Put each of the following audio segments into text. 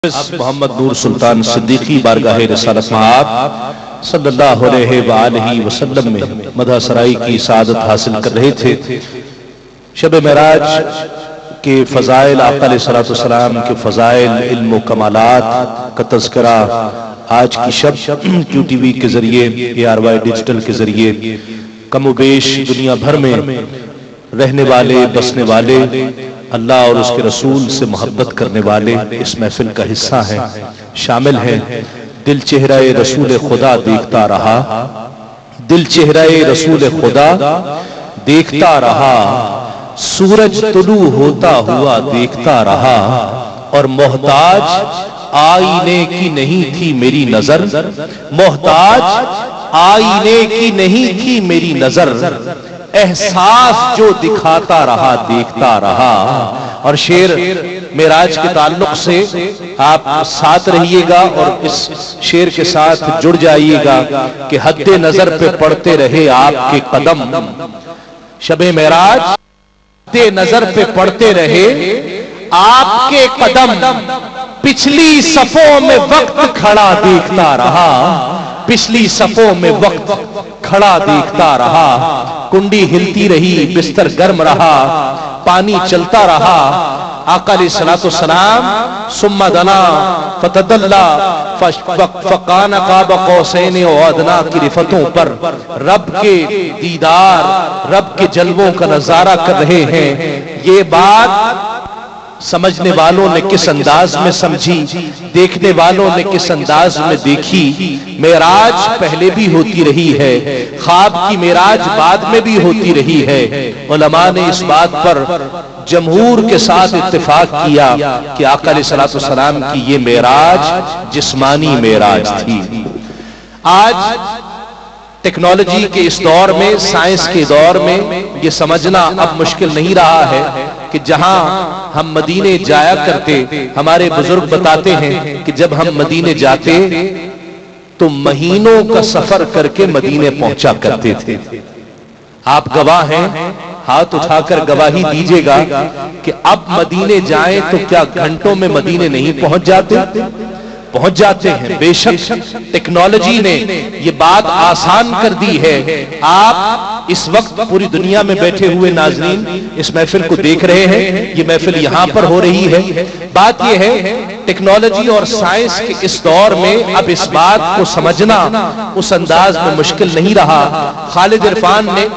محمد نور سلطان صدیقی بارگاہ رسالت مآب صلی اللہ علیہ وآلہ وسلم میں مدح سرائی کی سعادت حاصل کر رہے تھے۔ شب معراج کے فضائل، آقا علیہ السلام کے فضائل، علم و کمالات کا تذکرہ آج کی شب کیو ٹی وی کے ذریعے، ARY ڈیجیٹل کے ذریعے کم و بیش دنیا بھر میں رہنے والے، بسنے والے، اللہ اور اس کے رسول سے محبت کرنے والے اس محفل کا حصہ ہیں، شامل ہیں۔ دل چہرہ رسول خدا دیکھتا رہا، دل چہرہ رسول خدا دیکھتا رہا، سورج طلوع ہوتا ہوا دیکھتا رہا، اور محتاج آئینے کی نہیں تھی میری نظر، محتاج آئینے کی نہیں تھی میری نظر، احساس جو دکھاتا رہا دیکھتا رہا۔ اور شعر معراج کے تعلق سے آپ ساتھ رہیے گا اور اس شعر کے ساتھ جڑ جائیے گا کہ حد نظر پہ پڑتے رہے آپ کے قدم، شب معراج حد نظر پہ پڑتے رہے آپ کے قدم، پچھلی صفوں میں وقت کھڑا دیکھتا رہا، پچھلی صفوں میں وقت کھڑا دیکھتا رہا، کنڈی ہلتی رہی، بستر گرم رہا، پانی چلتا رہا۔ آقا علیہ السلام ثم دنا فتدلا فکان قاب قوسین او ادنا کی رفتوں پر رب کے دیدار، رب کے جلووں کا نظارہ کر رہے ہیں۔ یہ بات سمجھنے والوں نے کس انداز میں سمجھی، دیکھنے والوں نے کس انداز میں دیکھی۔ معراج پہلے بھی ہوتی رہی ہے، خواب کی معراج بعد میں بھی ہوتی رہی ہے۔ علماء نے اس بات پر جمہور کے ساتھ اتفاق کیا کہ آقا علیہ السلام کی یہ معراج جسمانی معراج تھی۔ آج ٹیکنالوجی کے اس دور میں، سائنس کے دور میں یہ سمجھنا اب مشکل نہیں رہا ہے کہ جہاں ہم مدینے جایا کرتے، ہمارے بزرگ بتاتے ہیں کہ جب ہم مدینے جاتے تو مہینوں کا سفر کر کے مدینے پہنچا کرتے تھے۔ آپ گواہ ہیں، ہاتھ اٹھا کر گواہی دیجئے گا کہ اب مدینے جائیں تو کیا گھنٹوں میں مدینے نہیں پہنچ جاتے؟ پہنچ جاتے ہیں۔ بے شک ٹیکنالوجی نے یہ بات آسان کر دی ہے۔ آپ اس وقت پوری دنیا میں بیٹھے ہوئے ناظرین اس محفل کو دیکھ رہے ہیں، یہ محفل یہاں پر ہو رہی ہے۔ بات یہ ہے ٹیکنالوجی اور سائنس کے اس دور میں اب اس بات کو سمجھنا اس انداز میں مشکل نہیں رہا۔ خالد عرفان نے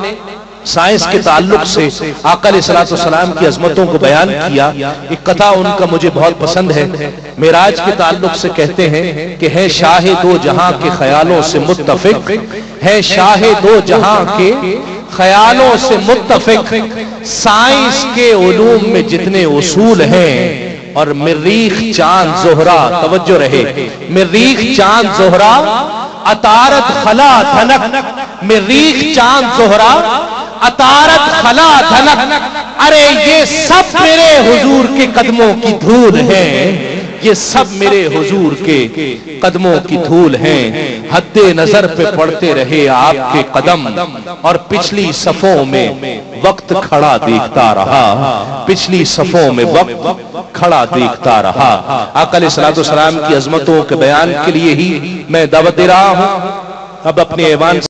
سائنس کے تعلق سے آقا علیہ السلام کی عظمتوں کو بیان کیا۔ ایک قطعہ ان کا مجھے بہت پسند ہے، معراج کے تعلق سے کہتے ہیں کہ ہے شاہ دو جہاں کے خیالوں سے متفق، ہے شاہ دو جہاں کے خیالوں سے متفق، سائنس کے علوم میں جتنے اصول ہیں، اور مریخ چاند زہرا، توجہ رہے، مریخ چاند زہرا عطارد خلا دھنک، مریخ چاند زہرا عطارد خلا دھنک، ارے یہ سب میرے حضور کے قدموں کی دھول ہے، یہ سب میرے حضور کے قدموں کی دھول ہیں۔ حد نظر پہ پڑتے رہے آپ کے قدم، اور پچھلی صفوں میں وقت کھڑا دیکھتا رہا، پچھلی صفوں میں وقت کھڑا دیکھتا رہا۔ آقا علیہ السلام کی عظمتوں کے بیان کے لیے ہی میں دعوت دے رہا ہوں۔ اب اپنے ایوان